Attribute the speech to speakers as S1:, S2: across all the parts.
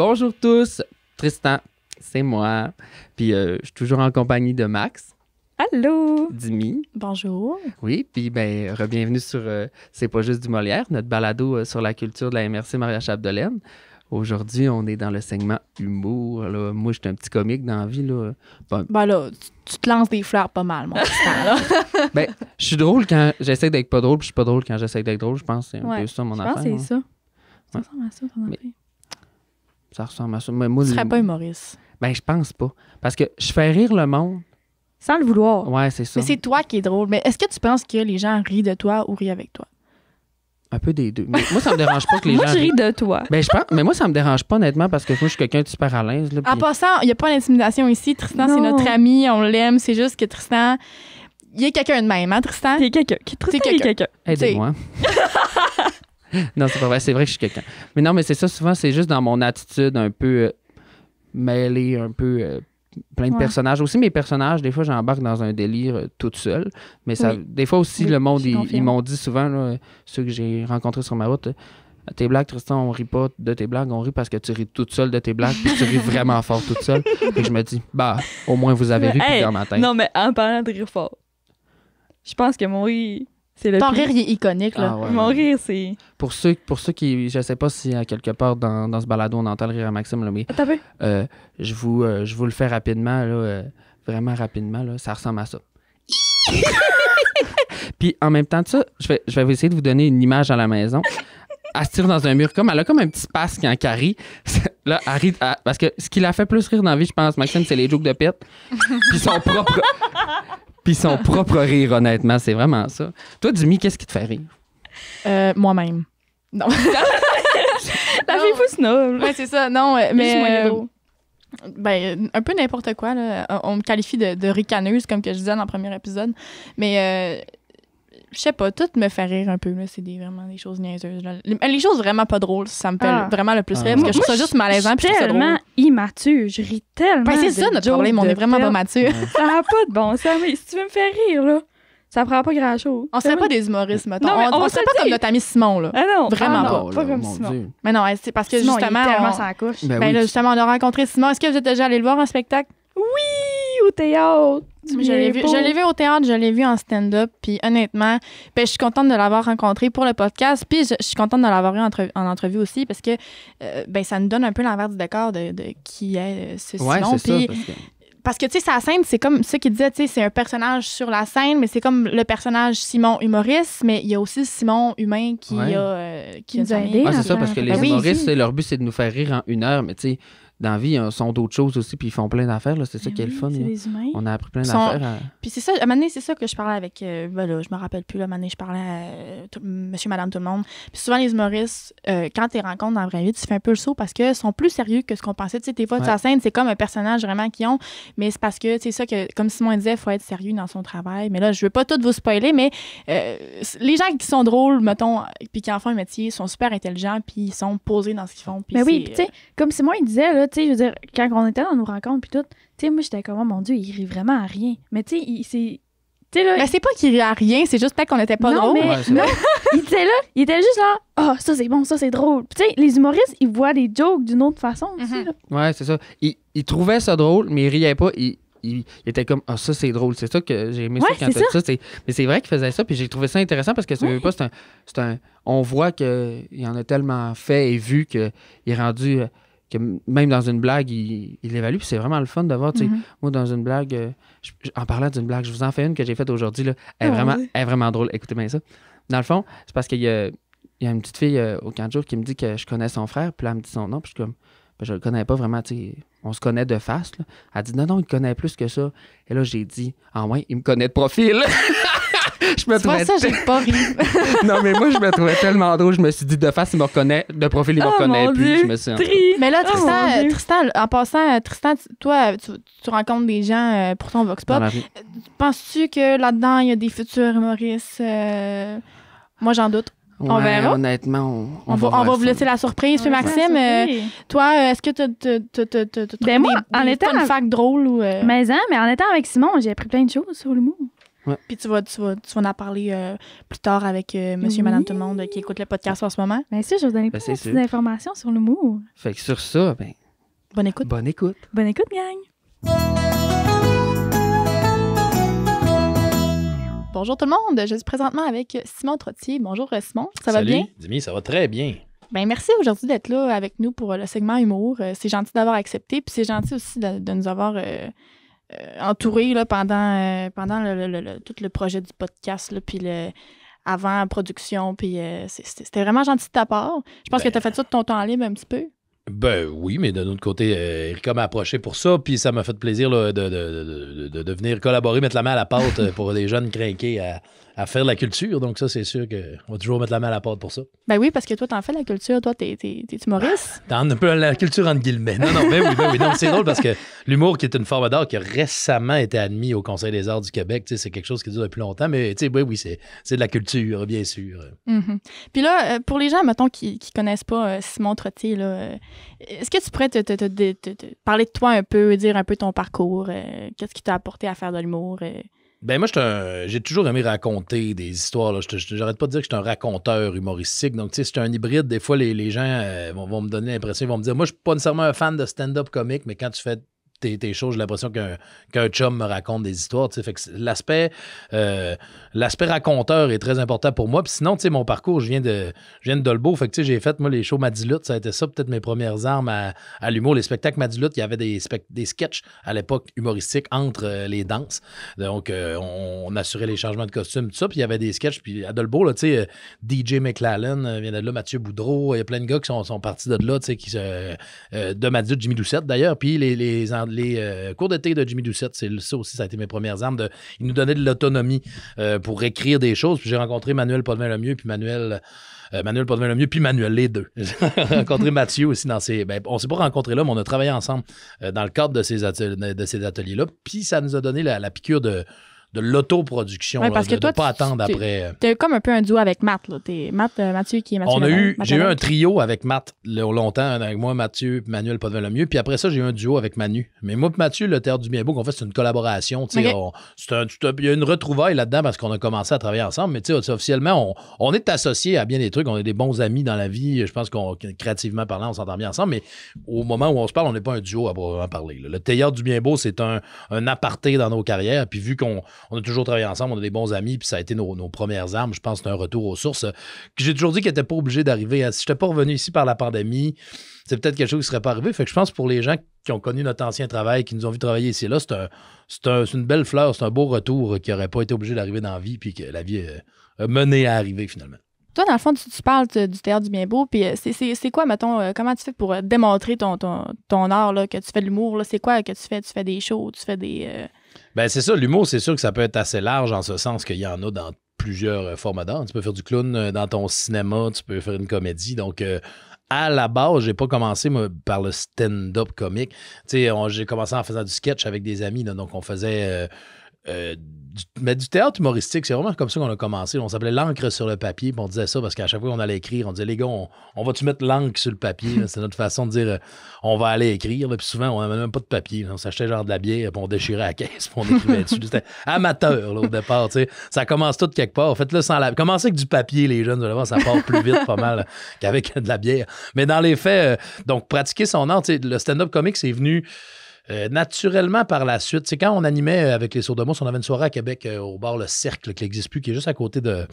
S1: Bonjour tous, Tristan, c'est moi. Puis je suis toujours en compagnie de Max.
S2: Allô!
S1: Dimi.
S3: Bonjour.
S1: Oui, puis re-bienvenue sur C'est pas juste du Molière, notre balado sur la culture de la MRC Maria-Chapdelaine. Aujourd'hui, on est dans le segment humour. Là. Moi, je suis un petit comique dans la vie. Là.
S3: Ben là, tu te lances des fleurs pas mal, mon Tristan, là.
S1: Ben, je suis drôle quand j'essaie d'être pas drôle, puis je suis pas drôle quand j'essaie d'être drôle. Je pense que c'est un peu ça, mon affaire.
S3: Je pense que c'est
S1: moi.
S3: ça. Ça ressemble à ça, ton affaire.
S1: Ça ressemble à ça. Mais moi,
S3: Tu serais pas humoriste.
S1: Ben, je pense pas. Parce que je fais rire le monde.
S2: Sans le vouloir.
S1: Ouais, c'est ça.
S3: Mais c'est toi qui es drôle. Mais est-ce que tu penses que les gens rient de toi ou rient avec toi?
S1: Un peu des deux. Mais moi, ça me dérange pas que les
S2: Moi,
S1: gens...
S2: je ris de toi.
S1: Ben, je pense... Mais moi, ça me dérange pas, honnêtement, parce que moi, je suis quelqu'un de super à l'aise. Là,
S3: En
S1: puis-
S3: passant, il n'y a pas d'intimidation ici. Tristan, c'est
S2: Non.
S3: notre ami, on l'aime. C'est juste que Tristan, il est quelqu'un de même, hein, Tristan?
S2: T'es quelqu'un. Tristan,
S3: T'es
S2: il est quelqu'un.
S1: Aidez-moi. Non, c'est pas vrai. C'est vrai que je suis quelqu'un. Mais non, mais c'est ça, souvent, c'est juste dans mon attitude un peu mêlée, un peu plein de
S2: Ouais.
S1: personnages. Aussi, mes personnages, des fois, j'embarque dans un délire toute seule. Mais ça,
S3: Oui.
S1: des fois aussi,
S2: Oui,
S1: le monde,
S2: je
S1: ils
S2: confirme.
S1: m'ont dit souvent, là, ceux que j'ai rencontrés sur ma route, tes blagues, Tristan, on rit pas de tes blagues, on rit parce que tu ris toute seule de tes blagues, puis tu ris vraiment fort toute seule. Et je me dis, bah, au moins vous avez ri puis
S2: Hey,
S1: dans ma tête.
S2: Non, mais en parlant de rire fort, je pense que mon rire, c'est le
S3: Ton
S2: pire.
S3: rire, il est iconique, là.
S1: Ah ouais.
S2: Mon rire, c'est...
S1: Pour ceux qui, je sais pas si à quelque part dans ce balado on entend le rire à Maxime, là, mais
S2: Attends un peu.
S1: je vous le fais rapidement, là, vraiment rapidement, là, ça ressemble à ça. Puis en même temps de ça, je vais essayer de vous donner une image à la maison. Elle se tire dans un mur, elle a comme un petit spasme quand elle rit. Là, elle rit, parce que ce qui la fait plus rire dans la vie, je pense, Maxime, c'est les jokes de pète. Puis son propre rire, honnêtement, c'est vraiment ça. Toi, Dimi, qu'est-ce qui te fait rire?
S3: Moi-même. Non.
S2: La fille fou snob.
S3: Ouais, c'est ça. Non,
S2: Juste
S3: mais...
S2: moyen drôle.
S3: Ben, un peu n'importe quoi, là. On me qualifie de ricaneuse, comme que je disais dans le premier épisode. Mais, je sais pas, tout me fait rire un peu, là. C'est vraiment des choses niaiseuses, là. Les choses vraiment pas drôles, ça me fait vraiment le plus rire. Parce que je trouve ça juste malaisant, puis je trouve ça
S2: tellement
S3: drôle.
S2: immature. Je ris tellement.
S3: Ben, c'est ça
S2: de
S3: notre
S2: jokes
S3: problème, on
S2: de
S3: est vraiment pas
S2: pète.
S3: mature.
S2: Ça n'a pas de bon sens. Mais si tu veux me faire rire, là, ça prend pas grand-chose.
S3: On serait pas des humoristes, mettons.
S2: Non, mais on va
S3: on
S2: se
S3: serait
S2: le
S3: pas comme
S2: dire.
S3: notre ami Simon, là.
S2: Ah non,
S3: Vraiment
S2: ah
S3: pas.
S2: non, pas comme
S1: mon
S2: Simon.
S1: Dieu.
S3: Mais non, c'est parce que
S2: Simon,
S3: justement...
S2: il est tellement
S3: on-
S2: sans la couche.
S1: Ben
S3: Ben
S1: oui.
S3: là, justement, on a rencontré Simon. Est-ce que vous êtes déjà allé le voir en spectacle?
S2: Oui, au théâtre.
S3: Je l'ai vu au théâtre, je l'ai vu en stand-up, puis honnêtement, ben, je suis contente de l'avoir rencontré pour le podcast, puis je suis contente de l'avoir eu en entrevue aussi, parce que ben, ça nous donne un peu l'envers du décor de qui est ce
S1: Ouais,
S3: Simon.
S1: c'est ça.
S3: Puis,
S1: Parce que...
S3: parce que, tu sais, sa scène, c'est comme ça qu'il disait, tu sais, c'est un personnage sur la scène, mais c'est comme le personnage Simon humoriste, mais il y a aussi Simon humain qui
S1: Ouais.
S3: qui
S2: nous a
S3: une
S2: aidés,
S3: famille.
S1: Ouais, c'est ça, parce que les
S3: Ben oui,
S1: humoristes,
S3: aussi.
S1: leur but, c'est de nous faire rire en 1 heure, mais tu sais, dans la vie, ils sont d'autres choses aussi, puis ils font plein d'affaires, là, c'est ça qui est le fun.
S2: C'est
S1: là.
S2: des humains.
S1: On a appris plein
S3: Ils sont-
S1: d'affaires.
S3: Puis c'est ça, à un moment donné, c'est ça que je parlais avec, ben là, je me rappelle plus, là, à un moment donné, je parlais à monsieur, madame, tout le monde. Puis souvent, les humoristes, quand tu les rencontres dans la vraie vie, tu fais un peu le saut parce qu'ils sont plus sérieux que ce qu'on pensait. Tu sais, des fois,
S1: Ouais.
S3: sa scène, c'est comme un personnage vraiment qu'ils ont, mais c'est parce que, c'est ça que, comme Simon disait, il faut être sérieux dans son travail. Mais là, je veux pas tout vous spoiler, mais les gens qui sont drôles, mettons, puis qui en font un métier, sont super intelligents, puis ils sont posés dans ce qu'ils font. Puis
S2: Mais oui,
S3: c'est,
S2: puis tu sais, comme Simon, il disait, là, tu sais, je veux dire, quand on était dans nos rencontres, puis tout, tu sais, moi, j'étais comme, oh mon Dieu, il rit vraiment à rien. Mais tu sais, c'est. Tu sais, là.
S3: mais c'est pas qu'il rit à rien, c'est juste peut-être qu'on était pas
S2: non,
S3: drôle.
S2: mais
S1: Ouais, c'est
S2: non,
S1: vrai.
S2: il était là, il était juste là, ah, ça c'est bon, ça c'est drôle. Puis tu sais, les humoristes, ils voient des jokes d'une autre façon aussi,
S3: Mhm.
S2: là.
S1: Ouais, c'est ça. Il trouvait ça drôle, mais il riait pas. Il était comme, ah, ça, c'est drôle. C'est ça que j'ai aimé
S2: Ouais,
S1: ça quand
S2: c'est
S1: t'as dit ça. Mais c'est vrai qu'il faisait ça, puis j'ai trouvé ça intéressant parce que ça
S2: Ouais.
S1: veut pas, on voit qu'il en a tellement fait et vu qu'il est rendu, que même dans une blague, il l'évalue, puis c'est vraiment le fun de voir, tu sais.
S3: Mhm.
S1: Moi, dans une blague, en parlant d'une blague, je vous en fais une que j'ai faite aujourd'hui, là. Elle
S2: Oh,
S1: est
S2: oui.
S1: vraiment drôle. Écoutez bien ça. Dans le fond, c'est parce qu'il y a une petite fille au camp de jour qui me dit que je connais son frère, puis là, elle me dit son nom, puis je suis comme, ben, je le connais pas vraiment, tu sais. On se connaît de face, là. Elle dit, non, il connaît plus que ça. Et là, j'ai dit, ah ouais, il me connaît de profil. Je me
S3: Tu vois,
S1: trouvais
S3: ça, j'ai pas ri.
S1: non, mais moi, je me trouvais tellement drôle. Je me suis dit, de face, il me reconnaît. De profil, il me
S2: Oh,
S1: reconnaît
S2: mon
S1: plus.
S2: Dieu,
S1: Je me suis...
S2: Tri.
S3: Mais là,
S2: Oh, mon Dieu.
S3: Tristan, en passant, Tristan, toi, tu rencontres des gens pour ton Vox
S1: Dans
S3: Pop.
S1: la rue.
S3: Penses-tu que là-dedans, il y a des futurs humoristes? Moi, j'en doute. On
S1: Ouais,
S3: verra.
S1: Honnêtement,
S3: On va
S1: voir
S3: vous
S1: ça.
S3: laisser la surprise. Puis
S2: Ouais,
S3: Maxime,
S2: c'est
S3: toi, est-ce que tu
S2: Ben moi, en
S3: des
S2: étant-
S3: fun facts drôles ou...
S2: Mais en étant avec Simon, j'ai appris plein de choses sur l'humour.
S1: Ouais.
S3: Puis tu vas en parler plus tard avec monsieur et madame tout le monde qui écoute le podcast en ce moment.
S2: Bien sûr, je vais vous donner
S1: Ben,
S2: plein de
S1: c'est
S2: petites
S1: sûr.
S2: informations sur l'humour.
S1: Fait que sur ça, ben,
S3: Bonne écoute.
S1: bonne écoute.
S2: Bonne écoute, gang!
S3: Bonjour tout le monde, je suis présentement avec Simon Trottier. Bonjour Simon, ça va bien?
S4: Dimi, ça va très bien.
S3: Ben merci aujourd'hui d'être là avec nous pour le segment humour. C'est gentil d'avoir accepté, puis c'est gentil aussi de nous avoir entourés là, pendant tout le projet du podcast, là, puis avant production, puis c'était vraiment gentil de ta part. Je pense que tu as fait ça de ton temps libre un petit peu.
S4: Ben oui, mais d'un autre côté, Erika m'a approché pour ça, puis ça m'a fait plaisir là, de venir collaborer, mettre la main à la pâte pour des jeunes crinqués à faire de la culture. Donc ça, c'est sûr qu'on va toujours mettre la main à la pâte pour ça.
S3: Ben oui, parce que toi, t'en fais de la culture, toi, t'es humoriste.
S4: T'en un peu la culture entre guillemets. Non, ben oui. Non, c'est drôle parce que l'humour, qui est une forme d'art qui a récemment été admis au Conseil des arts du Québec, c'est quelque chose qui dure depuis longtemps, mais oui, c'est de la culture, bien sûr.
S3: Mm-hmm. Puis là, pour les gens, mettons, qui connaissent pas Simon Trottier, là, est-ce que tu pourrais te parler de toi un peu, dire un peu ton parcours, qu'est-ce qui t'a apporté à faire de l'humour?
S4: Ben moi, j'ai toujours aimé raconter des histoires. Là. J'arrête pas de dire que je suis un raconteur humoristique. Donc, tu sais, c'est un hybride. Des fois, les gens vont me donner l'impression, ils vont me dire, moi, je suis pas nécessairement un fan de stand-up comique, mais quand tu fais tes choses, j'ai l'impression qu'un chum me raconte des histoires. Tu sais, fait que l'aspect raconteur est très important pour moi. Puis sinon, tu sais, mon parcours, je viens de Dolbeau. Fait que, tu sais, j'ai fait, moi, les shows Madilutte. Ça a été ça, peut-être mes premières armes à l'humour. Les spectacles Madilutte, il y avait des sketchs à l'époque humoristiques entre les danses. Donc, on assurait les changements de costumes, tout ça. Puis il y avait des sketchs. Puis à Dolbeau, là, tu sais, DJ McLallen vient de là, Mathieu Boudreau. Il y a plein de gars qui sont partis de là, tu sais, de Madilutte, Jimmy Doucette, d'ailleurs. Puis les cours d'été de Jimmy Doucette, ça aussi, ça a été mes premières armes. Il nous donnait de l'autonomie pour écrire des choses. Puis j'ai rencontré Manuel Potvin-Lemieux, puis Manuel Potvin-Lemieux, puis Manuel, les deux. J'ai rencontré Mathieu aussi dans ces... Ben, on s'est pas rencontrés là, mais on a travaillé ensemble dans le cadre de ces ateliers-là. Puis ça nous a donné la piqûre de l'autoproduction,
S3: parce que
S4: de ne pas attendre après.
S3: T'es comme un peu un duo avec Matt, là. T'es Mathieu qui est Mathieu.
S4: J'ai eu un trio avec Matt longtemps, avec moi, Mathieu, puis Manuel Potvin-Lemieux, puis après ça, j'ai eu un duo avec Manu. Mais moi et Mathieu, le Théâtre du Bien Beau qu'on fait, c'est une collaboration. Okay. Il y a une retrouvaille là-dedans parce qu'on a commencé à travailler ensemble, mais officiellement, on est associés à bien des trucs, on est des bons amis dans la vie. Je pense qu'on créativement parlant, on s'entend bien ensemble, mais au moment où on se parle, on n'est pas un duo à vraiment parler. Là. Le Théâtre du Bien Beau, c'est un aparté dans nos carrières, puis vu qu'on a toujours travaillé ensemble, on a des bons amis, puis ça a été nos premières armes. Je pense que c'est un retour aux sources. Que j'ai toujours dit qu'il n'était pas obligé d'arriver. Si je n'étais pas revenu ici par la pandémie, c'est peut-être quelque chose qui ne serait pas arrivé. Fait que je pense que pour les gens qui ont connu notre ancien travail, qui nous ont vu travailler ici et là, c'est une belle fleur, c'est un beau retour qui n'aurait pas été obligé d'arriver dans la vie, puis que la vie a mené à arriver finalement.
S3: Toi, dans le fond, tu parles du Théâtre du Bien Beau, puis c'est quoi, mettons, comment tu fais pour démontrer ton art, là, que tu fais de l'humour, là? C'est quoi que tu fais? Tu fais des shows, tu fais des...
S4: Ben c'est ça, l'humour, c'est sûr que ça peut être assez large en ce sens qu'il y en a dans plusieurs formats d'art. Tu peux faire du clown dans ton cinéma, tu peux faire une comédie. Donc, à la base, j'ai pas commencé moi, par le stand-up comique. Tu sais, j'ai commencé en faisant du sketch avec des amis. Là, donc, on faisait du théâtre humoristique. C'est vraiment comme ça qu'on a commencé. On s'appelait l'encre sur le papier. Puis on disait ça parce qu'à chaque fois qu'on allait écrire, on disait, les gars, on va-tu mettre l'encre sur le papier? C'est notre façon de dire, on va aller écrire. Là. Puis souvent, on n'avait même pas de papier. Là. On s'achetait genre de la bière, puis on déchirait la caisse, puis on écrivait dessus. C'était amateur là, au départ. T'sais. Ça commence tout quelque part. Faites-le sans la... Commencez avec du papier, les jeunes. Vous allez voir, ça part plus vite pas mal qu'avec de la bière. Mais dans les faits, donc pratiquer son art, le stand-up comique, c'est venu... naturellement par la suite. C'est quand on animait avec les Sourds-de-Mousse, on avait une soirée à Québec au bar Le Cercle qui n'existe plus, qui est juste à côté de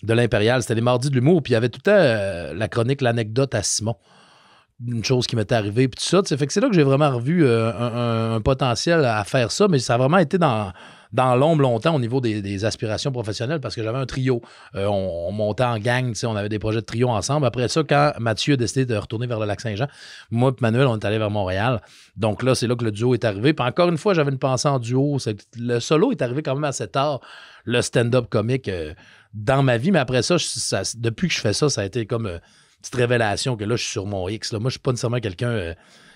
S4: l'Impérial. C'était les mardis de l'humour, puis il y avait tout le temps la chronique, l'anecdote à Simon. Une chose qui m'était arrivée, puis tout ça. Fait que c'est là que j'ai vraiment revu un potentiel à faire ça, mais ça a vraiment été dans l'ombre longtemps au niveau des aspirations professionnelles parce que j'avais un trio. On montait en gang, on avait des projets de trio ensemble. Après ça, quand Mathieu a décidé de retourner vers le Lac-Saint-Jean, moi et Manuel, on est allés vers Montréal. Donc là, c'est là que le duo est arrivé. Puis encore une fois, j'avais une pensée en duo. Le solo est arrivé quand même assez tard, le stand-up comique dans ma vie. Mais après ça, depuis que je fais ça, ça a été comme une petite révélation que là, je suis sur mon X. Là. Moi, je suis pas nécessairement quelqu'un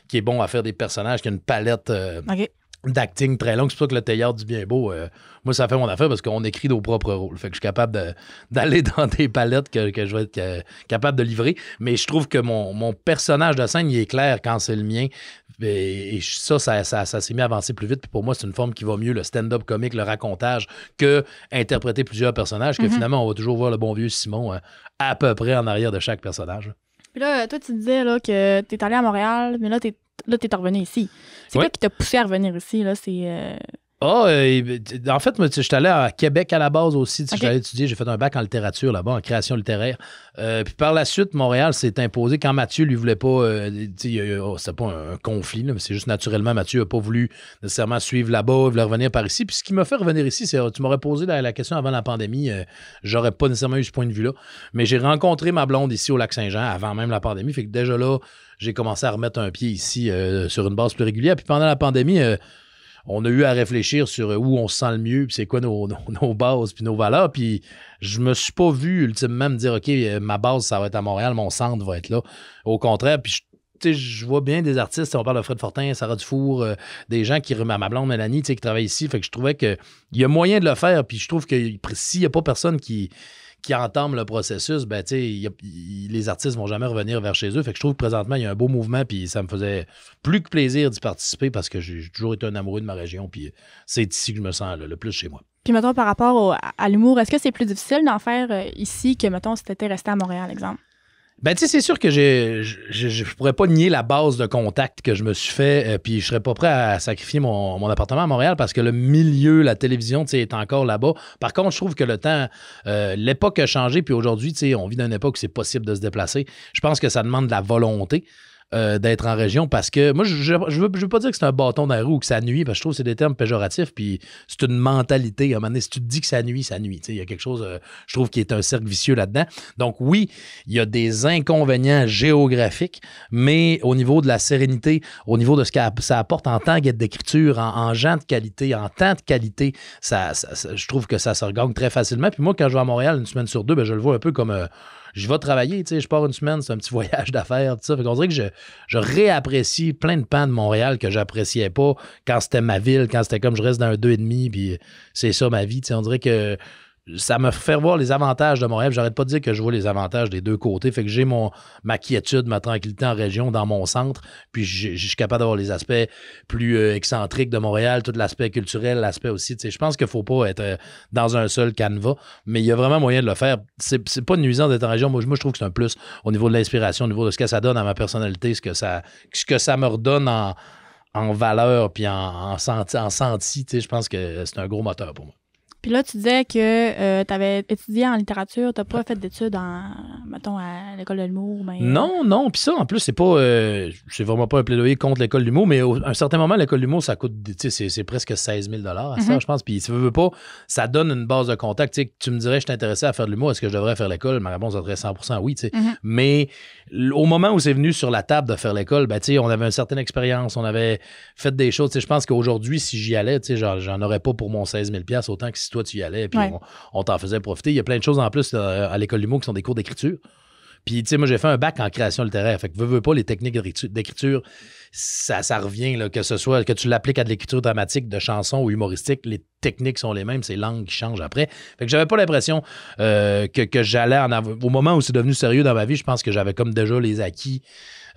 S4: qui est bon à faire des personnages, qui a une palette...
S3: OK.
S4: d'acting très longue. C'est pour ça que le Théâtre du Bien Beau, moi, ça fait mon affaire parce qu'on écrit nos propres rôles. Fait que je suis capable d'aller dans des palettes que je vais être capable de livrer. Mais je trouve que mon personnage de scène, il est clair quand c'est le mien. Et ça s'est mis à avancer plus vite. Puis pour moi, c'est une forme qui va mieux, le stand-up comique, le racontage, que interpréter plusieurs personnages, que finalement, on va toujours voir le bon vieux Simon à peu près en arrière de chaque personnage.
S3: Puis là, toi, tu disais là, que t'es allé à Montréal, mais là, t'es revenu ici. C'est quoi qui t'a poussé à revenir ici? Là?
S4: En fait, moi, je suis allé à Québec à la base aussi. Je suis allé étudier, j'ai fait un bac en littérature là-bas, en création littéraire. Puis par la suite, Montréal s'est imposé quand Mathieu lui voulait pas. C'était pas un conflit, là, mais c'est juste naturellement, Mathieu n'a pas voulu nécessairement suivre là-bas, il voulait revenir par ici. Puis ce qui m'a fait revenir ici, c'est tu m'aurais posé la question avant la pandémie, j'aurais pas nécessairement eu ce point de vue-là. Mais j'ai rencontré ma blonde ici au Lac-Saint-Jean avant même la pandémie. Fait que déjà là, j'ai commencé à remettre un pied ici sur une base plus régulière. Puis pendant la pandémie, on a eu à réfléchir sur où on se sent le mieux, puis c'est quoi nos bases, puis nos valeurs. Puis je me suis pas vu ultimement me dire, OK, ma base, ça va être à Montréal, mon centre va être là. Au contraire, puis je vois bien des artistes, on parle de Fred Fortin, Sarah Dufour, des gens qui remettent ma blonde Mélanie, qui travaillent ici. Fait que je trouvais qu'il y a moyen de le faire, puis je trouve que s'il n'y a pas personne qui entame le processus, ben, les artistes vont jamais revenir vers chez eux. Fait que je trouve que présentement, il y a un beau mouvement, puis ça me faisait plus que plaisir d'y participer parce que j'ai toujours été un amoureux de ma région, puis c'est ici que je me sens le plus chez moi.
S3: Puis, mettons, par rapport à l'humour, est-ce que c'est plus difficile d'en faire ici que, mettons, si t'étais resté à Montréal, exemple?
S4: Ben, tu sais, c'est sûr que je pourrais pas nier la base de contact que je me suis fait, puis je serais pas prêt à sacrifier mon appartement à Montréal parce que le milieu, la télévision, tu sais, est encore là-bas. Par contre, je trouve que le temps, l'époque a changé, puis aujourd'hui, tu sais, on vit dans une époque où c'est possible de se déplacer. Je pense que ça demande de la volonté. D'être en région parce que moi, je veux pas dire que c'est un bâton dans la roue ou que ça nuit parce que je trouve que c'est des termes péjoratifs puis c'est une mentalité. À un moment donné, si tu te dis que ça nuit, ça nuit. Il y a quelque chose, je trouve, qui est un cercle vicieux là-dedans. Donc oui, il y a des inconvénients géographiques, mais au niveau de la sérénité, au niveau de ce que ça apporte en temps d'écriture, en gens de qualité, en temps de qualité, ça, je trouve que ça se regagne très facilement. Puis moi, quand je vais à Montréal une semaine sur deux, ben, je le vois un peu comme... je vais travailler, tu sais, je pars une semaine, c'est un petit voyage d'affaires, tout ça. Fait qu'on dirait que je réapprécie plein de pans de Montréal que j'appréciais pas quand c'était ma ville, quand c'était comme je reste dans un 2,5, puis c'est ça ma vie, tu sais. On dirait que ça me fait voir les avantages de Montréal. J'arrête pas de dire que je vois les avantages des deux côtés. Fait que j'ai ma quiétude, ma tranquillité en région, dans mon centre. Puis je suis capable d'avoir les aspects plus excentriques de Montréal, tout l'aspect culturel, l'aspect aussi. Tu sais, je pense qu'il faut pas être dans un seul canevas, mais il y a vraiment moyen de le faire. C'est pas nuisant d'être en région. Moi, je trouve que c'est un plus au niveau de l'inspiration, au niveau de ce que ça donne à ma personnalité, ce que ça me redonne en valeur puis en senti. Tu sais, je pense que c'est un gros moteur pour moi.
S3: Puis là, tu disais que tu avais étudié en littérature, tu n'as pas fait d'études mettons, à l'école de l'humour. Ben,
S4: Non. Puis ça, en plus, c'est vraiment pas un plaidoyer contre l'école de l'humour, mais à un certain moment, l'école de l'humour, ça coûte, c'est presque 16 000 à ça, je pense. Puis si tu veux pas, ça donne une base de contact. Tu sais, tu me dirais, je suis intéressé à faire de l'humour, est-ce que je devrais faire l'école? Ma réponse serait 100% oui. Tu sais. Mais au moment où c'est venu sur la table de faire l'école, ben, tu sais, on avait une certaine expérience, on avait fait des choses. Tu sais, je pense qu'aujourd'hui, si j'y allais, tu sais, j'en aurais pas pour mon 16 000 autant que si toi tu y allais, puis on t'en faisait profiter. Il y a plein de choses en plus à l'école d'humour qui sont des cours d'écriture. Puis, tu sais, moi, j'ai fait un bac en création littéraire. Fait que veux pas, les techniques d'écriture, ça revient, là, que ce soit que tu l'appliques à de l'écriture dramatique, de chansons ou humoristique, les techniques sont les mêmes, c'est langue qui change après. Fait que j'avais pas l'impression que j'allais en avoir. Au moment où c'est devenu sérieux dans ma vie, je pense que j'avais comme déjà les acquis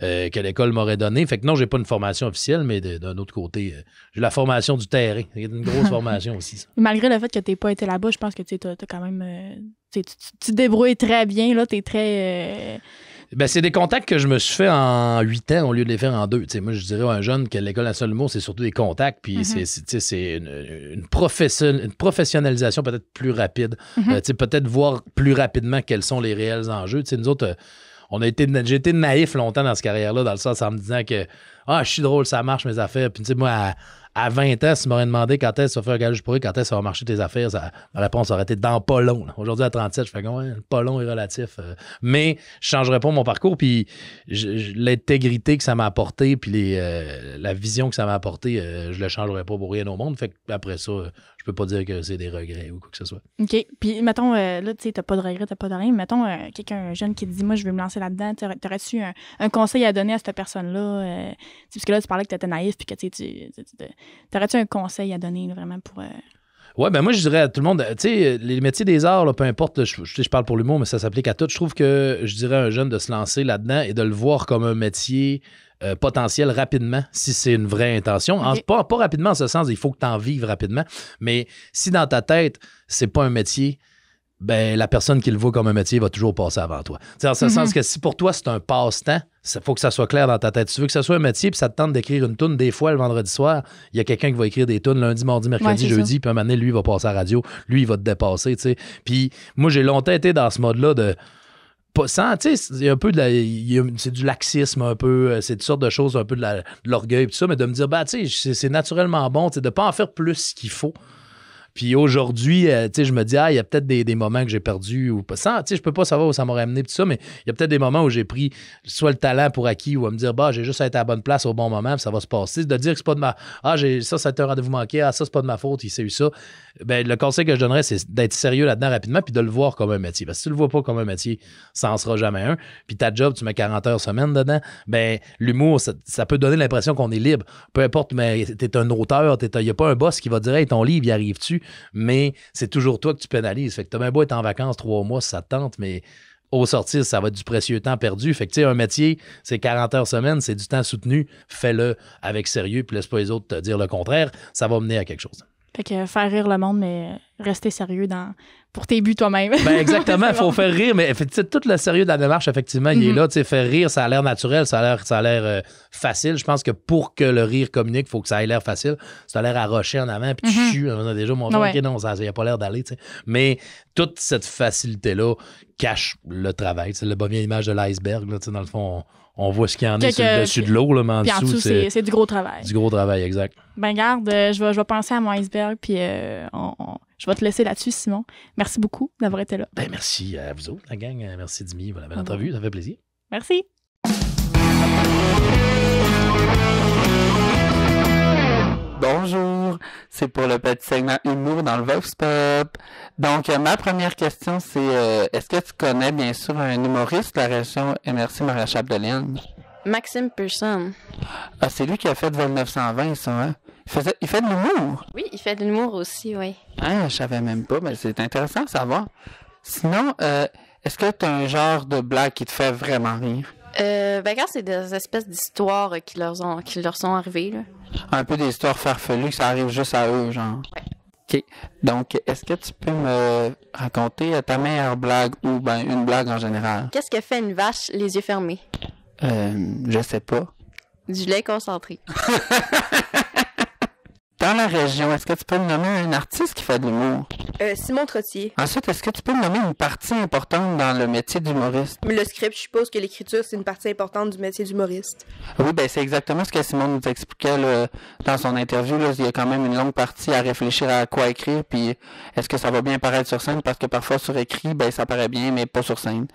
S4: que l'école m'aurait donné. Fait que non, j'ai pas une formation officielle, mais d'un autre côté, j'ai la formation du terrain. C'est une grosse formation aussi, ça.
S3: Malgré le fait que tu n'aies pas été là-bas, je pense que tu as quand même... tu te débrouilles très bien, là. Tu es très...
S4: Ben, c'est des contacts que je me suis fait en 8 ans au lieu de les faire en 2. T'sais, moi, je dirais à un jeune que l'école nationale de l'humour, c'est surtout des contacts, puis c'est une professionnalisation peut-être plus rapide. Peut-être voir plus rapidement quels sont les réels enjeux. Nous autres... j'ai été naïf longtemps dans cette carrière-là, dans le sens en me disant que je suis drôle, ça marche mes affaires. Puis tu sais, moi, à 20 ans, si tu m'aurais demandé quand est-ce que ça va faire un gage pour eux, quand est-ce que ça va marcher tes affaires, ma réponse aurait été dans pas long. Là. Aujourd'hui, à 37, je fais pas long est relatif. Mais je changerais pas mon parcours. Puis l'intégrité que ça m'a apporté, puis la vision que ça m'a apporté, je le changerais pas pour rien au monde. Fait qu'après ça, je peux pas dire que c'est des regrets ou quoi que ce soit.
S3: OK. Puis, mettons, là, tu sais, t'as pas de regrets, t'as pas de rien. Mettons, quelqu'un jeune qui te dit, moi, je veux me lancer là-dedans, t'aurais-tu un conseil à donner à cette personne-là? Parce que là, tu parlais que t'étais naïf, puis que tu t'aurais-tu un conseil à donner, là, vraiment, pour...
S4: Ouais, ben moi, je dirais à tout le monde, tu sais, les métiers des arts, là, peu importe, là, je parle pour l'humour, mais ça s'applique à tout. Je trouve que je dirais à un jeune de se lancer là-dedans et de le voir comme un métier potentiel rapidement, si c'est une vraie intention.
S3: Ok.
S4: Pas rapidement en ce sens, il faut que tu en vives rapidement, mais si dans ta tête, c'est pas un métier, ben la personne qui le voit comme un métier va toujours passer avant toi. T'sais, en ce sens que si pour toi, c'est un passe-temps, il faut que ça soit clair dans ta tête. Si tu veux que ça soit un métier puis ça te tente d'écrire une toune, des fois, le vendredi soir, il y a quelqu'un qui va écrire des tounes lundi, mardi, mercredi,
S3: Ouais, c'est
S4: jeudi, puis un moment donné, lui, il va passer à la radio, lui, il va te dépasser, tu sais. Puis moi, j'ai longtemps été dans ce mode-là de... Pas sans, tu sais, il y a un peu c'est du laxisme un peu, c'est toutes sortes de choses, un peu de l'orgueil, tout ça, mais de me dire, bah, tu sais, c'est naturellement bon, tu sais, de pas en faire plus qu'il faut. Puis aujourd'hui, tu sais, je me dis, il y a peut-être des moments que j'ai perdus ou pas. Tu sais, je peux pas savoir où ça m'aurait amené, tout ça, mais il y a peut-être des moments où j'ai pris soit le talent pour acquis ou à me dire, j'ai juste à être à la bonne place au bon moment, puis ça va se passer. De dire que c'est pas de ma. Ça a été un rendez-vous manqué, ça, c'est pas de ma faute, il s'est eu ça. Ben, le conseil que je donnerais, c'est d'être sérieux là-dedans rapidement, puis de le voir comme un métier. Parce que si tu le vois pas comme un métier, ça en sera jamais un. Puis ta job, tu mets 40 heures semaine dedans, ben, l'humour, ça peut donner l'impression qu'on est libre. Peu importe, mais t'es un auteur, il n'y a pas un boss qui va dire, hey, ton livre, y arrive-tu? Mais c'est toujours toi que tu pénalises. Fait que t'as bien beau être en vacances 3 mois si ça te tente, mais au sortir, ça va être du précieux temps perdu. Fait que tu sais, un métier, c'est 40 heures semaine, c'est du temps soutenu. Fais-le avec sérieux, puis laisse pas les autres te dire le contraire. Ça va mener à quelque chose.
S3: Fait que faire rire le monde, mais rester sérieux pour tes buts toi-même.
S4: Ben exactement, il
S3: C'est
S4: faut
S3: bon.
S4: faire rire, mais tout le sérieux de la démarche, effectivement, il est là. Tu sais, faire rire, ça a l'air naturel, ça a l'air facile. Je pense que pour que le rire communique, il faut que ça ait l'air facile. Ça a l'air arroché en avant, puis tu chues. On a déjà montré,
S3: Ouais.
S4: OK, non, ça n'a pas l'air d'aller. Tu sais. Mais toute cette facilité-là cache le travail. C'est la bonne vieille image de l'iceberg. Là, tu sais, dans le fond, on voit ce qu'il y en est sur le dessus de l'eau, là, mais en
S3: Puis en
S4: dessous,
S3: dessous, c'est du gros travail.
S4: du gros travail, exact.
S3: Ben garde, je vais penser à mon iceberg, puis je vais te laisser là-dessus, Simon. Merci beaucoup d'avoir été là.
S4: Ben merci à vous autres, la gang. Merci, Dimi, pour la belle
S3: Au revoir.
S4: entrevue. Ça fait plaisir.
S3: Merci.
S5: Bonjour, c'est pour le petit segment humour dans le Vox Pop. Donc, ma première question, c'est est-ce que tu connais bien sûr un humoriste de la région MRC Maréchal-de-Lenne?
S6: Maxime Pearson.
S5: Ah, c'est lui qui a fait Vol 920, ça, hein? Il fait de l'humour?
S6: Oui, il fait de l'humour aussi, oui.
S5: Ah, je savais même pas, mais c'est intéressant à savoir. Sinon, est-ce que tu as un genre de blague qui te fait vraiment rire?
S6: Quand c'est des espèces d'histoires qui leur sont arrivées, là.
S5: Un peu des histoires farfelues, que ça arrive juste à eux, genre.
S6: Ouais.
S5: OK. Donc, est-ce que tu peux me raconter ta meilleure blague ou ben une blague en général?
S6: Qu'est-ce que fait une vache les yeux fermés?
S5: Je sais pas.
S6: Du lait concentré.
S5: Dans la région, est-ce que tu peux me nommer un artiste qui fait de l'humour?
S7: Simon Trottier.
S5: Ensuite, est-ce que tu peux me nommer une partie importante dans le métier d'humoriste?
S7: Mais le script, je suppose que l'écriture, c'est une partie importante du métier d'humoriste.
S5: Oui, ben c'est exactement ce que Simon nous expliquait là, dans son interview. Là. Il y a quand même une longue partie à réfléchir à quoi écrire, puis est-ce que ça va bien paraître sur scène? Parce que parfois, sur écrit, ben ça paraît bien, mais pas sur scène.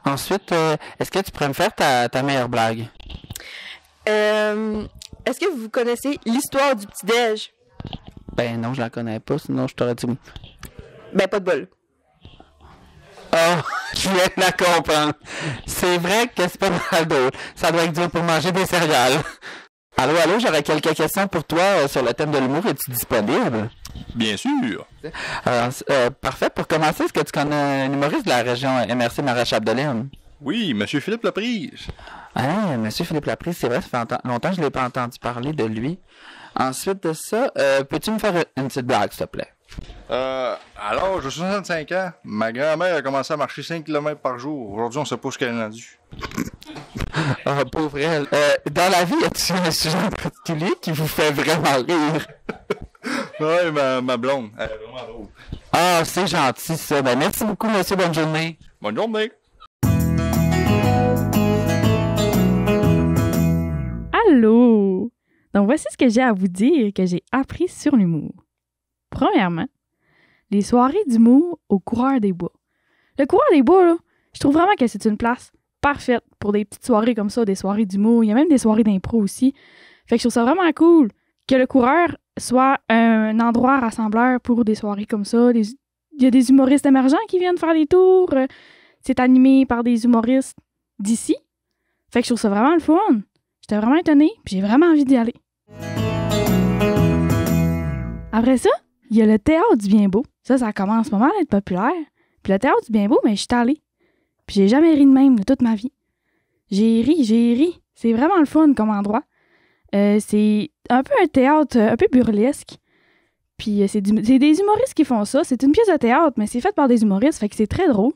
S5: Ensuite, est-ce que tu pourrais me faire ta meilleure blague?
S7: Est-ce que vous connaissez l'histoire du petit-déj?
S5: Ben non, je la connais pas, sinon je t'aurais dit...
S7: Ben, pas de bol.
S5: Oh, je viens de la comprendre. C'est vrai que c'est pas mal drôle. Ça doit être dur pour manger des céréales. Allô, j'aurais quelques questions pour toi sur le thème de l'humour. Es-tu disponible?
S8: Bien sûr.
S5: Parfait. Pour commencer, est-ce que tu connais un humoriste de la région MRC Maréchal-de-Lenne?
S8: Oui, Monsieur Philippe Laprise.
S5: Ah, Monsieur Philippe Laprise, c'est vrai, ça fait longtemps que je l'ai pas entendu parler de lui. Ensuite de ça, peux-tu me faire une petite blague, s'il te plaît?
S8: Alors, j'ai 65 ans. Ma grand-mère a commencé à marcher 5 km par jour. Aujourd'hui, on sait pas ce qu'elle a rendu.
S5: Oh, pauvre elle. Dans la vie, y a-t-il un sujet en particulier qui vous fait vraiment rire?
S8: Ouais, ma blonde. Elle est vraiment drôle.
S5: Ah, c'est gentil, ça. Ben, merci beaucoup, monsieur. Bonne journée.
S8: Bonne journée.
S2: Allô! Donc, voici ce que j'ai à vous dire que j'ai appris sur l'humour. Premièrement, les soirées d'humour au Coureur des Bois. Le Coureur des Bois, là, je trouve vraiment que c'est une place parfaite pour des petites soirées comme ça, des soirées d'humour. Il y a même des soirées d'impro aussi. Fait que je trouve ça vraiment cool que le Coureur soit un endroit rassembleur pour des soirées comme ça. Il y a des humoristes émergents qui viennent faire des tours. C'est animé par des humoristes d'ici. Fait que je trouve ça vraiment le fun. J'étais vraiment étonnée, puis j'ai vraiment envie d'y aller. Après ça, il y a le théâtre du bien beau. Ça commence pas mal à être populaire. Puis le théâtre du bien beau, mais je suis allée. Puis j'ai jamais ri de même de toute ma vie. J'ai ri. C'est vraiment le fun comme endroit. C'est un peu un théâtre un peu burlesque. Puis c'est des humoristes qui font ça. C'est une pièce de théâtre, mais c'est fait par des humoristes, fait que c'est très drôle.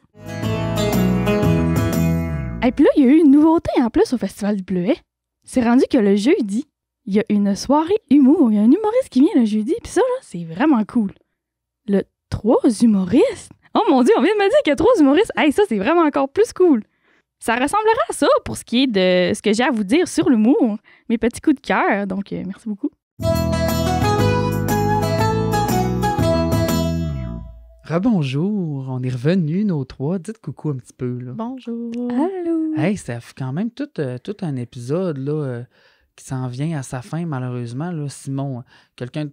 S2: Et puis là, il y a eu une nouveauté en plus au Festival du Bleuet. C'est rendu que le jeudi, il y a une soirée humour. Il y a un humoriste qui vient le jeudi, puis ça, là, c'est vraiment cool. 3 humoristes? Oh mon Dieu, on vient de me dire qu'il y a 3 humoristes. Hey, ça, c'est vraiment encore plus cool. Ça ressemblera à ça pour ce qui est de ce que j'ai à vous dire sur l'humour. Mes petits coups de cœur. Donc, merci beaucoup.
S1: Rebonjour, on est revenus, nos 3. Dites coucou un petit peu, là.
S3: Bonjour.
S2: Allô?
S1: Hey, ça fait quand même tout un épisode, là, qui s'en vient à sa fin, malheureusement, là. Simon, quelqu'un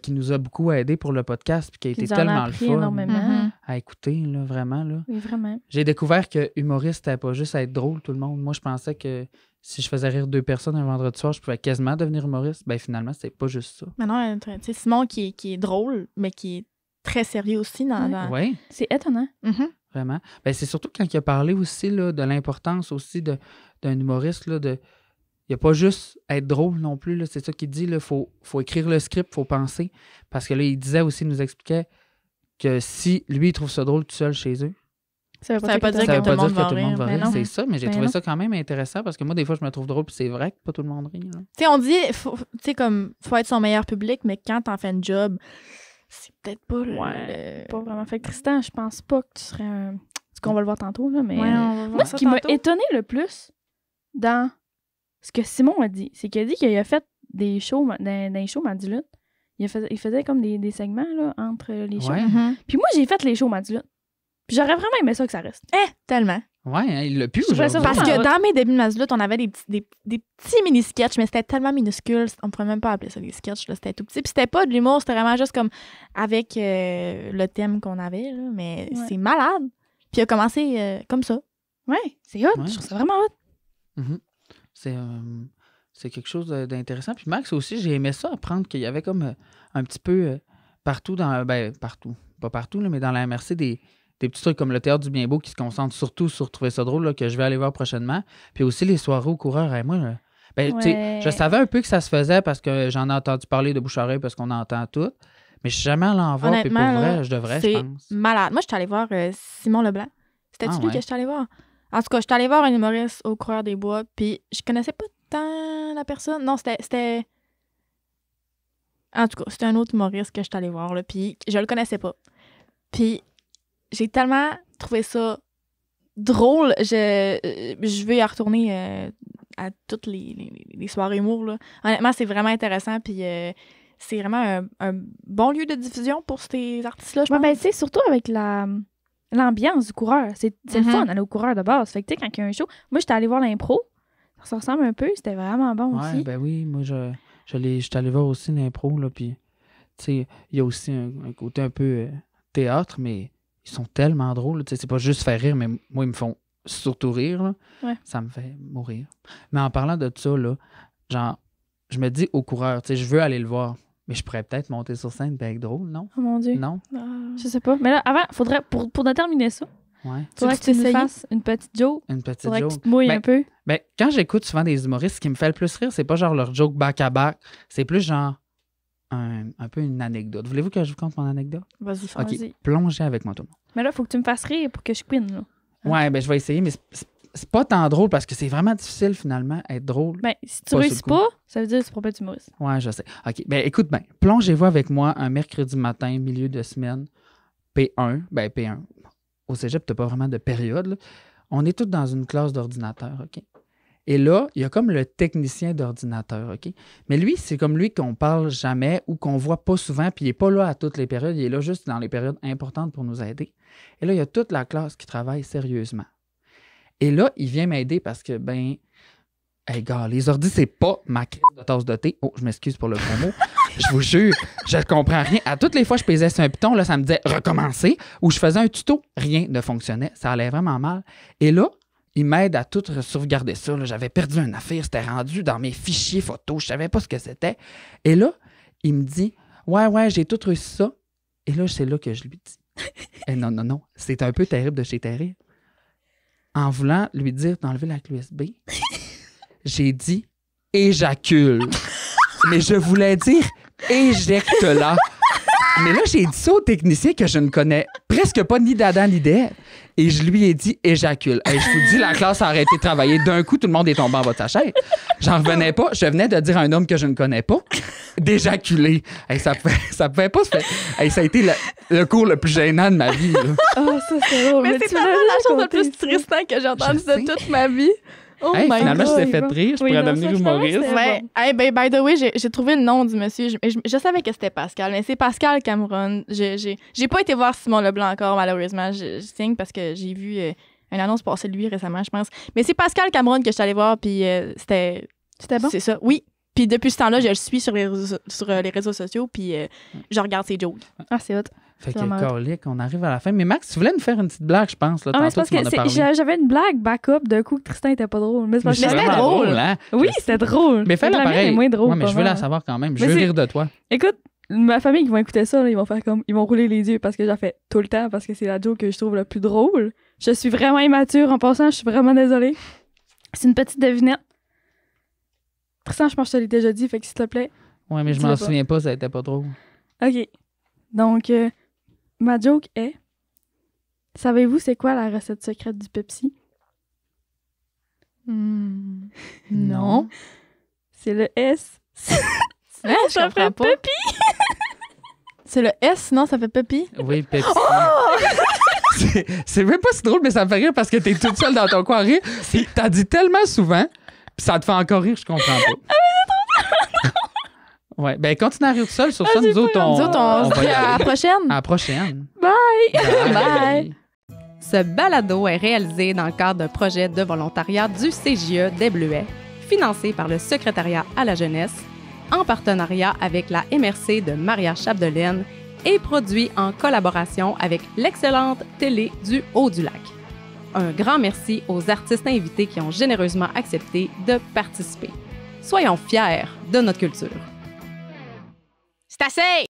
S1: qui nous a beaucoup aidé pour le podcast, puis qui a été tellement le fun
S2: énormément.
S1: à écouter, là, vraiment, là.
S2: Oui, vraiment.
S1: J'ai découvert que humoriste, c'était pas juste à être drôle, tout le monde. Moi, je pensais que si je faisais rire 2 personnes un vendredi soir, je pouvais quasiment devenir humoriste. Ben, finalement, c'est pas juste ça.
S3: Mais non, tu sais, Simon qui est drôle, mais qui est très sérieux aussi dans...
S1: Oui.
S2: C'est étonnant.
S3: Mhm.
S1: Vraiment. Ben, c'est surtout quand il a parlé aussi là, de l'importance aussi d'un humoriste. Là, il n'y a pas juste être drôle non plus. Là, c'est ça qu'il dit. Il faut écrire le script, il faut penser. Parce que là, il disait aussi, il nous expliquait que si lui, il trouve ça drôle tout seul chez eux,
S3: Ça veut pas dire
S1: ça
S3: que
S1: veut
S3: tout
S1: pas
S3: le
S1: dire
S3: monde
S1: que tout le monde va
S3: mais
S1: rire.
S3: non.
S1: C'est ça, mais j'ai
S2: Ben
S1: trouvé
S2: non.
S1: ça quand même intéressant parce que moi, des fois, je me trouve drôle puis c'est vrai que pas tout le monde rit. Là.
S3: Tu sais, on dit, faut être son meilleur public, mais quand t'en fais une job, c'est peut-être pas le...
S2: Pas vraiment. Fait que Tristan, je pense pas que tu serais un... Ce qu'on va le voir tantôt, là, mais...
S3: Ouais, on va voir
S2: moi,
S3: ça
S2: ce qui m'a
S3: tantôt.
S2: étonné le plus dans ce que Simon a dit, c'est qu'il a dit qu'il a fait des shows, dans les shows Madulute. Il faisait comme des segments, là, entre les shows.
S1: Ouais.
S3: Mhm.
S2: Puis moi, j'ai fait les shows Madulute. Puis j'aurais vraiment aimé ça que ça reste.
S3: Tellement.
S1: Ouais, hein, il l'a pu
S2: Je trouvais ça
S1: aujourd'hui.
S3: Parce
S2: vraiment
S3: que
S2: hot.
S3: dans mes débuts de Mazloute, on avait des petits mini-sketchs, mais c'était tellement minuscule, on pourrait même pas appeler ça des sketchs, là, c'était tout petit. Puis c'était pas de l'humour, c'était vraiment juste comme avec le thème qu'on avait, là, mais
S2: Ouais.
S3: c'est malade. Puis il a commencé comme ça.
S2: Ouais, c'est hot.
S1: Ouais.
S2: Je trouve ça vraiment hot.
S1: Mhm. C'est quelque chose d'intéressant. Puis Max aussi, j'ai aimé ça, apprendre qu'il y avait comme un petit peu partout partout, pas partout, là, mais dans la MRC, des petits trucs comme le Théâtre du Bien Beau qui se concentre surtout sur trouver ça drôle, là, que je vais aller voir prochainement. Puis aussi les soirées au coureur. Moi, tu sais,
S2: Ouais.
S1: je savais un peu que ça se faisait parce que j'en ai entendu parler de bouche-oreille parce qu'on entend tout. Mais je suis jamais allé en voir. Puis pour
S3: Honnêtement,
S1: vrai,
S3: là,
S1: je devrais, je
S3: c'est
S1: pense.
S3: malade. Moi, je suis allée voir Simon Leblanc. C'était-tu
S1: Ah,
S3: lui
S1: ouais.
S3: que je suis allée voir? En tout cas, je suis allée voir un humoriste au Coureur des Bois, puis je connaissais pas tant la personne. Non, c'était... En tout cas, c'était un autre humoriste que je suis allée voir, là, puis je le connaissais pas. Puis j'ai tellement trouvé ça drôle. Je vais y retourner à toutes les soirées humour, là. Honnêtement, c'est vraiment intéressant, puis c'est vraiment un bon lieu de diffusion pour ces artistes-là, je
S2: Ouais,
S3: pense.
S2: ben, tu sais, surtout avec l'ambiance du coureur. C'est le
S3: Mhm.
S2: fun, aller au coureur de base. Fait que, tu sais, quand il y a un show, moi, j'étais allée voir l'impro. Ça ressemble un peu. C'était vraiment bon
S1: Ouais,
S2: aussi.
S1: ben oui, moi, je suis allé voir aussi l'impro, là, puis, tu sais, il y a aussi un côté un peu théâtre, mais ils sont tellement drôles, tu sais, c'est pas juste faire rire, mais moi, ils me font surtout rire, là.
S2: Ouais.
S1: Ça me fait mourir. Mais en parlant de ça, là, genre, je me dis au coureur, tu sais, je veux aller le voir, mais je pourrais peut-être monter sur scène et être drôle, non?
S2: Oh mon Dieu.
S1: Non?
S2: Je sais pas. Mais là, avant, faudrait, pour déterminer ça,
S1: Ouais.
S2: faudrait que tu nous
S3: t'essayes?
S2: fasses une petite joke.
S1: Une petite
S2: Faudrait que
S1: joke.
S2: tu te mouilles
S1: Ben,
S2: un peu.
S1: Ben, quand j'écoute souvent des humoristes, ce qui me fait le plus rire, c'est pas genre leur joke back-à-back, c'est plus genre un peu une anecdote. Voulez-vous que je vous conte mon anecdote?
S3: Vas-y,
S1: OK,
S2: Vas-y.
S1: plongez avec moi tout le monde.
S2: Mais là, faut que tu me fasses rire pour que je queen, là.
S1: Ouais, ben je vais essayer, mais c'est pas tant drôle parce que c'est vraiment difficile finalement être drôle.
S2: Ben, si tu
S1: Pas sur
S2: réussis
S1: le coup.
S2: pas, ça veut dire que tu pourras pas être humoriste.
S1: Ouais, je sais. OK, ben écoute bien, plongez-vous avec moi un mercredi matin, milieu de semaine, P1, ben P1. Au cégep, t'as pas vraiment de période, là. On est tous dans une classe d'ordinateur, OK? Et là, il y a comme le technicien d'ordinateur, OK? Mais lui, c'est comme lui qu'on parle jamais ou qu'on voit pas souvent, puis il est pas là à toutes les périodes, il est là juste dans les périodes importantes pour nous aider. Et là, il y a toute la classe qui travaille sérieusement. Et là, il vient m'aider parce que, ben, hey, gars, les ordis, c'est pas ma crise de tasse de thé. Oh, je m'excuse pour le gros mot. Je vous jure, je comprends rien. À toutes les fois que je pesais sur un piton, là, ça me disait recommencer, ou je faisais un tuto, rien ne fonctionnait. Ça allait vraiment mal. Et là, il m'aide à tout sauvegarder ça. Là. J'avais perdu une affaire, c'était rendu dans mes fichiers photos, je savais pas ce que c'était. Et là, il me dit ouais, j'ai tout réussi ça. Et là, c'est là que je lui dis. Non. C'est un peu terrible de chez terrible. En voulant lui dire d'enlever la clé USB, j'ai dit éjacule. Mais je voulais dire éjecte-la. Mais là, j'ai dit ça au technicien que je ne connais presque pas ni d'Adam ni d'Ève. Et je lui ai dit éjacule. Et je vous dis, la classe a arrêté de travailler. D'un coup, tout le monde est tombé en bas de sa chaise. J'en revenais pas. Je venais de dire à un homme que je ne connais pas d'éjaculer. Hey, ça pouvait pas se faire. Hey, ça a été le cours le plus gênant de ma vie. Là.
S2: Oh, ça, c'est drôle.
S3: Mais c'est
S2: tu
S3: tellement
S2: m'as
S3: la chose la
S2: raconté
S3: plus
S2: ça.
S3: tristante que j'ai entendue
S1: Je sais.
S3: de toute ma vie. Oh
S1: Hey,
S3: my
S1: finalement,
S3: God.
S1: je t'ai fait rire. Je
S2: Oui,
S1: pourrais
S2: non,
S1: devenir
S2: ça, finalement,
S1: humoriste.
S2: c'était-
S3: Ouais. Hey, ben, by the way, j'ai trouvé le nom du monsieur. Je savais que c'était Pascal, mais c'est Pascal Cameron. J'ai pas été voir Simon Leblanc encore, malheureusement. Je signe parce que j'ai vu une annonce passer de lui récemment, je pense. Mais c'est Pascal Cameron que je suis allée voir, puis c'était...
S2: C'était bon?
S3: C'est ça, oui. Puis depuis ce temps-là, je le suis sur les réseaux sociaux, puis je regarde ses jokes.
S2: Ah, c'est hot.
S1: Fait
S2: C'est
S1: que,
S2: vraiment hot.
S1: colique, on arrive à la fin. Mais Max, tu voulais nous faire une petite blague, je pense. Là,
S2: Ah, mais c'est
S1: tantôt,
S2: parce
S1: tu m'en as parlé.
S2: j'avais une blague backup d'un coup que Tristan était pas drôle. Mais c'est parce que
S1: Mais
S3: c'était
S1: vraiment
S3: drôle.
S1: hein?
S2: Oui, c'était drôle.
S1: Mais fais-la
S2: La mienne
S1: pareil.
S2: est moins drôle.
S1: Ouais, mais
S2: pas
S1: je veux la
S2: mal.
S1: savoir quand même. Je
S2: Mais
S1: veux
S2: c'est-
S1: rire de toi.
S2: Écoute, ma famille qui vont écouter ça, là, ils vont faire comme. Ils vont rouler les yeux parce que j'en fais tout le temps parce que c'est la joke que je trouve le plus drôle. Je suis vraiment immature en passant, je suis vraiment désolée. C'est une petite devinette. Tristan, je pense que je te l'ai déjà dit, fait que s'il te plaît.
S1: Ouais, mais je
S2: Dis-le
S1: m'en
S2: pas.
S1: souviens pas, ça était pas drôle.
S2: OK. Donc, ma joke est. Savez-vous c'est quoi la recette secrète du Pepsi?
S3: Non.
S2: C'est le S.
S3: Hein, je
S2: ça
S3: comprends
S2: fait
S3: pas. C'est le S, non? Ça fait Pepi?
S1: Oui, Pepsi. C'est même pas si drôle, mais ça me fait rire parce que t'es toute seule dans ton coin à rire. Puis t'as dit tellement souvent, puis ça te fait encore rire, je comprends pas. Ouais, ben continue à rire tout seul. Sur ça, nous autres, on
S3: Nous autres, on se
S1: va
S3: dit
S1: y
S3: à la
S1: aller.
S3: prochaine.
S1: À la prochaine.
S2: Bye!
S3: Bye.
S9: Ce balado est réalisé dans le cadre d'un projet de volontariat du CJE des Bleuets, financé par le Secrétariat à la jeunesse, en partenariat avec la MRC de Maria-Chapdelaine et produit en collaboration avec l'excellente télé du Haut-du-Lac. Un grand merci aux artistes invités qui ont généreusement accepté de participer. Soyons fiers de notre culture.
S3: C'est assez!